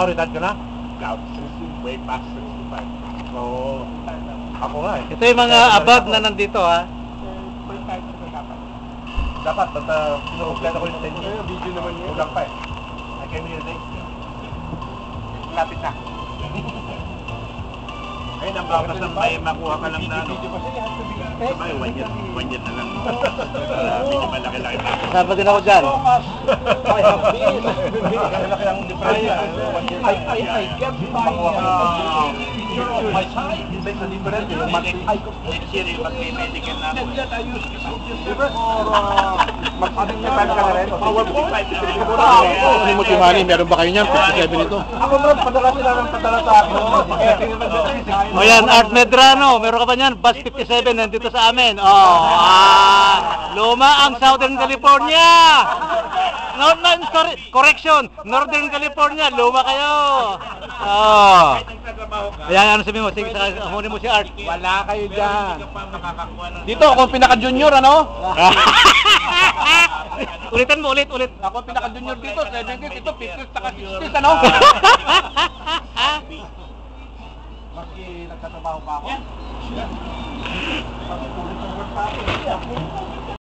Retired ka na? Way past 65. Oo. Ako nga eh. Ito yung mga above na nandito ha. Dapat, pinukumpleto ko yung 10 years. Video naman yun. Kulang pa eh. I came here late. Lapit na. Ayun, ang bakas ng may makuha ka lang na ano. Sabay, 1 year na lang. Medyo malaki-laki pa. Kasama din ako dyan. Malaki ang difference. I get my picture of my side. Sa difference, yung next year, yung mag-medical na ako. I use this for mag-identify ka na rin. Kasi mo Timani, meron ba kayo niyan? 57 ito. Ako bro, padala sila ng padala sa akin. O yan, Art Medrano, meron ka ba niyan? Bus 57 nandito sa amin. Luma ang Southern California. Correction, Northern California, luma kayo. Ayan, ano sabi mo? Sige, huli mo si Art. Wala kayo dyan. Dito, ako pinaka-junior, ano? Ulitan mo, ulit. Ako pinaka-junior dito, 70s, ito 50s, saka 60s, ano? Maski nagtatrabaho pa ako.